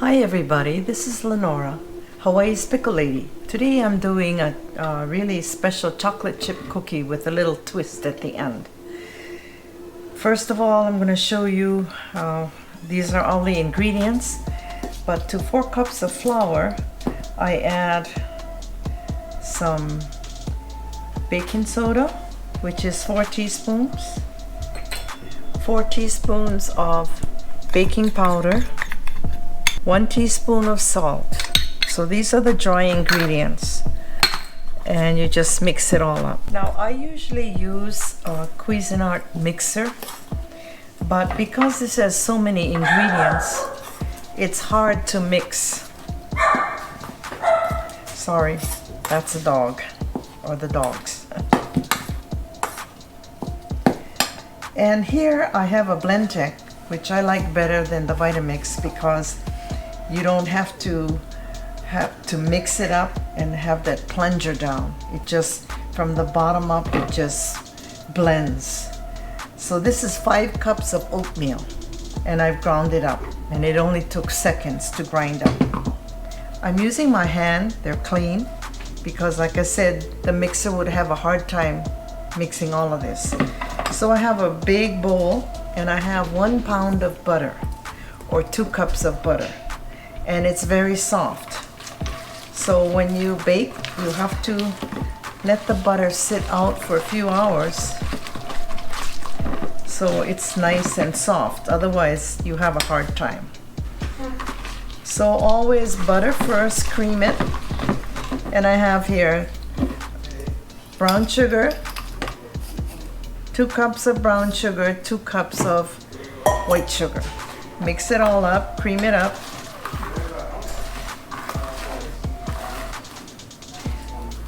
Hi everybody, this is Lenora, Hawaii's Pickle Lady. Today I'm doing a really special chocolate chip cookie with a little twist at the end. First of all, I'm going to show you, these are all the ingredients, but to 4 cups of flour, I add some baking soda, which is 4 teaspoons, 4 teaspoons of baking powder, 1 teaspoon of salt. So these are the dry ingredients, and you just mix it all up. Now I usually use a Cuisinart mixer, but because this has so many ingredients, it's hard to mix. Sorry, that's a dog, or the dogs. And here I have a Blendtec, which I like better than the Vitamix because you don't have to mix it up and have that plunger down. It just, from the bottom up, it just blends. So this is 5 cups of oatmeal, and I've ground it up, and it only took seconds to grind up. I'm using my hand, they're clean, because like I said, the mixer would have a hard time mixing all of this. So I have a big bowl, and I have 1 pound of butter, or 2 cups of butter. And it's very soft. So when you bake, you have to let the butter sit out for a few hours so it's nice and soft. Otherwise, you have a hard time. So always butter first, cream it. And I have here brown sugar, 2 cups of brown sugar, 2 cups of white sugar. Mix it all up, cream it up.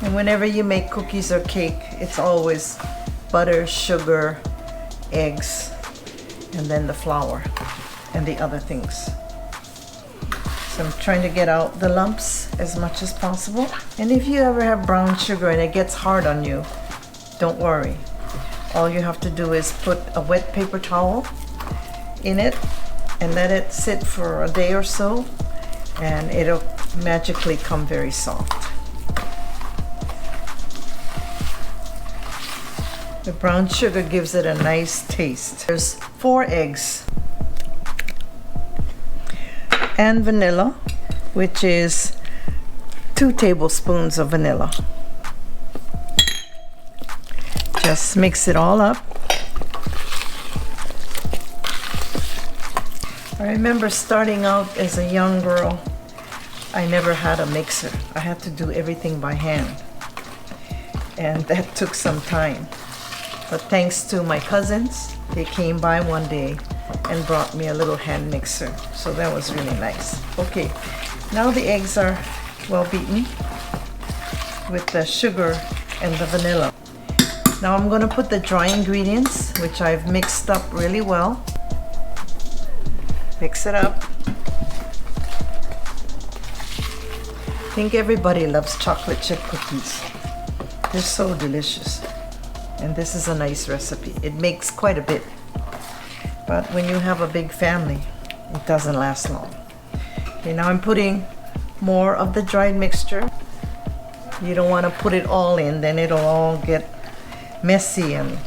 And whenever you make cookies or cake, it's always butter, sugar, eggs, and then the flour and the other things. So I'm trying to get out the lumps as much as possible. And if you ever have brown sugar and it gets hard on you, don't worry. All you have to do is put a wet paper towel in it and let it sit for a day or so, and it'll magically come very soft. The brown sugar gives it a nice taste. There's 4 eggs and vanilla, which is 2 tablespoons of vanilla. Just mix it all up. I remember starting out as a young girl, I never had a mixer. I had to do everything by hand, and that took some time. But thanks to my cousins, they came by one day and brought me a little hand mixer. So that was really nice. Okay, now the eggs are well beaten with the sugar and the vanilla. Now I'm going to put the dry ingredients, which I've mixed up really well. Mix it up. I think everybody loves chocolate chip cookies. They're so delicious. And this is a nice recipe. It makes quite a bit. But when you have a big family, it doesn't last long. Okay, now I'm putting more of the dried mixture. You don't want to put it all in, then it'll all get messy and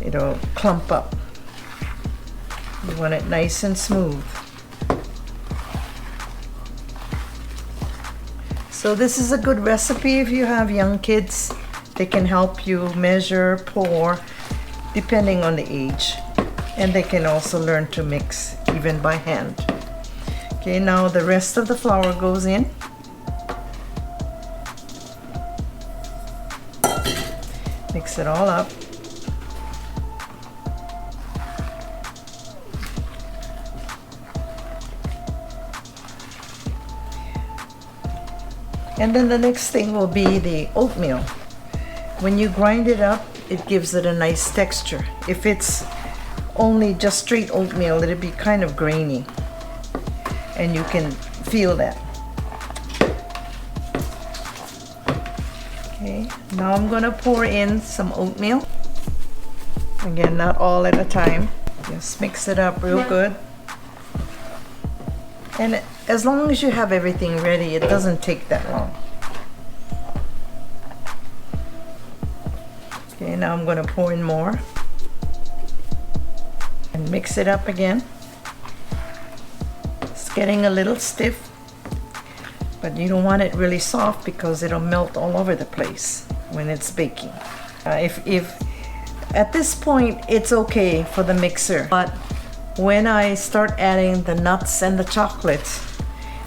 it'll clump up. You want it nice and smooth. So this is a good recipe if you have young kids. They can help you measure, pour, depending on the age. And they can also learn to mix even by hand. Okay, now the rest of the flour goes in. Mix it all up. And then the next thing will be the oatmeal. When you grind it up, it gives it a nice texture. If it's only just straight oatmeal, it'll be kind of grainy, and you can feel that. Okay, now I'm gonna pour in some oatmeal. Again, not all at a time. Just mix it up real good. And as long as you have everything ready, it doesn't take that long. Okay, now I'm going to pour in more and mix it up again. It's getting a little stiff, but you don't want it really soft because it'll melt all over the place when it's baking. If at this point it's okay for the mixer, but when I start adding the nuts and the chocolates,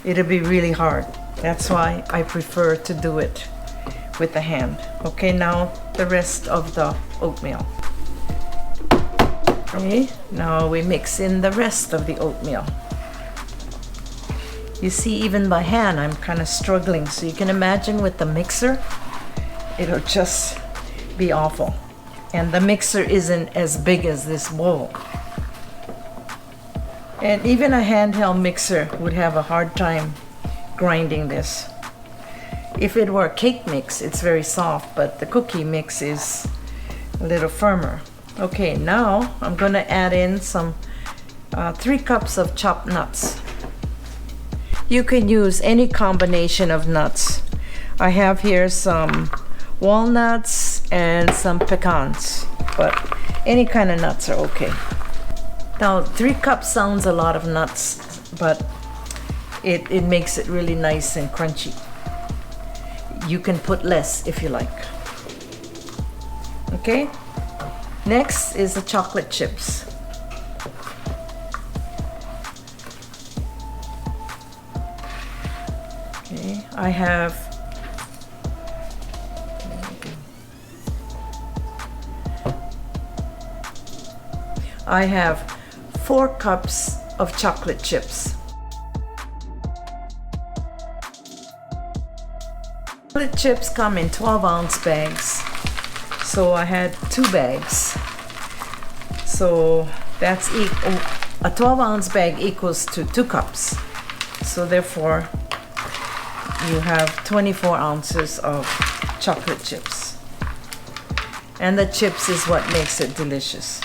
it'll be really hard. That's why I prefer to do it with the hand. Okay, now the rest of the oatmeal. Okay, now we mix in the rest of the oatmeal. You see, even by hand I'm kind of struggling, so you can imagine with the mixer it'll just be awful. And the mixer isn't as big as this bowl. And even a handheld mixer would have a hard time grinding this. If it were a cake mix, it's very soft, but the cookie mix is a little firmer. Okay, now I'm gonna add in some 3 cups of chopped nuts. You can use any combination of nuts. I have here some walnuts and some pecans, but any kind of nuts are okay. Now 3 cups sounds a lot of nuts, but it makes it really nice and crunchy. You can put less if you like. Okay, next is the chocolate chips. Okay, I have 4 cups of chocolate chips. Chocolate chips come in 12-ounce bags, so I had 2 bags. So that's a 12-ounce bag equals to 2 cups. So therefore, you have 24 ounces of chocolate chips. And the chips is what makes it delicious.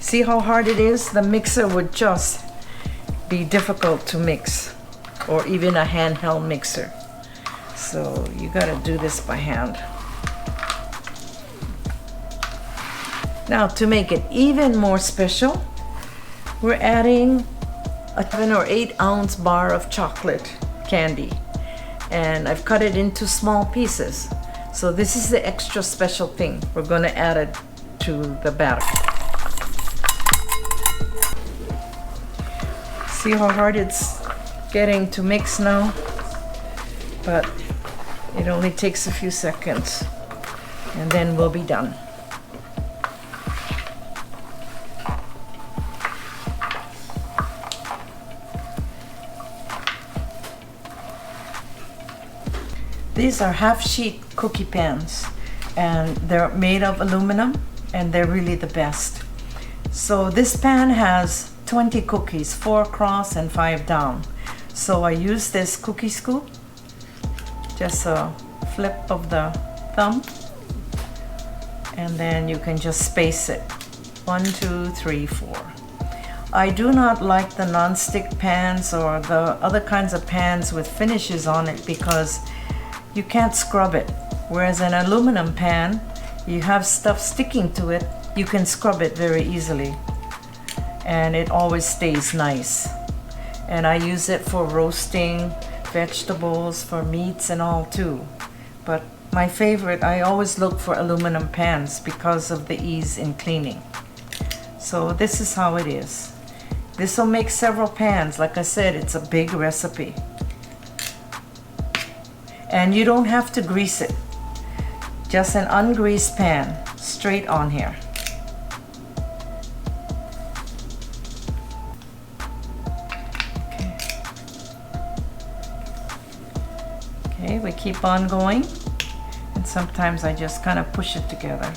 See how hard it is? The mixer would just be difficult to mix, or even a handheld mixer. So you gotta do this by hand. Now to make it even more special, we're adding a 7 or 8 ounce bar of chocolate candy, and I've cut it into small pieces. So this is the extra special thing. We're gonna add it to the batter. See how hard it's getting to mix now? But it only takes a few seconds and then we'll be done. These are half-sheet cookie pans, and they're made of aluminum, and they're really the best. So this pan has 20 cookies, 4 across and 5 down. So I use this cookie scoop, just a flip of the thumb, and then you can just space it. 1, 2, 3, 4. I do not like the non-stick pans or the other kinds of pans with finishes on it because you can't scrub it. Whereas an aluminum pan, you have stuff sticking to it, you can scrub it very easily. And it always stays nice. And I use it for roasting vegetables, for meats and all too. But my favorite, I always look for aluminum pans because of the ease in cleaning. So this is how it is. This will make several pans. Like I said, it's a big recipe. And you don't have to grease it. Just an ungreased pan, straight on here. Okay, we keep on going, and sometimes I just kind of push it together.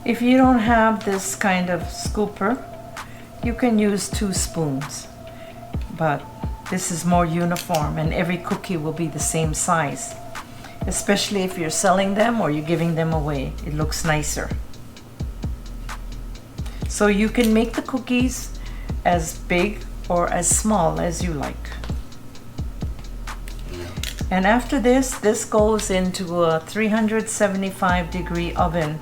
If you don't have this kind of scooper, you can use 2 spoons, but This is more uniform and every cookie will be the same size. Especially if you're selling them or you're giving them away, it looks nicer. So you can make the cookies as big or as small as you like. And after this goes into a 375-degree oven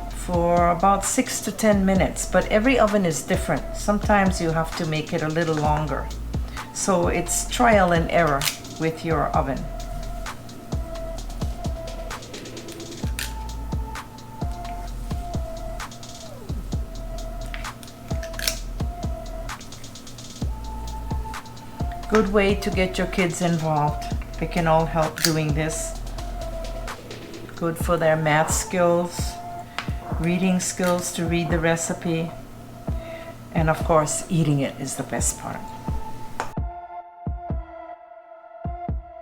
for about 6 to 10 minutes, but every oven is different. Sometimes you have to make it a little longer. So it's trial and error with your oven. Good way to get your kids involved. They can all help doing this. Good for their math skills, reading skills to read the recipe, and of course, eating it is the best part.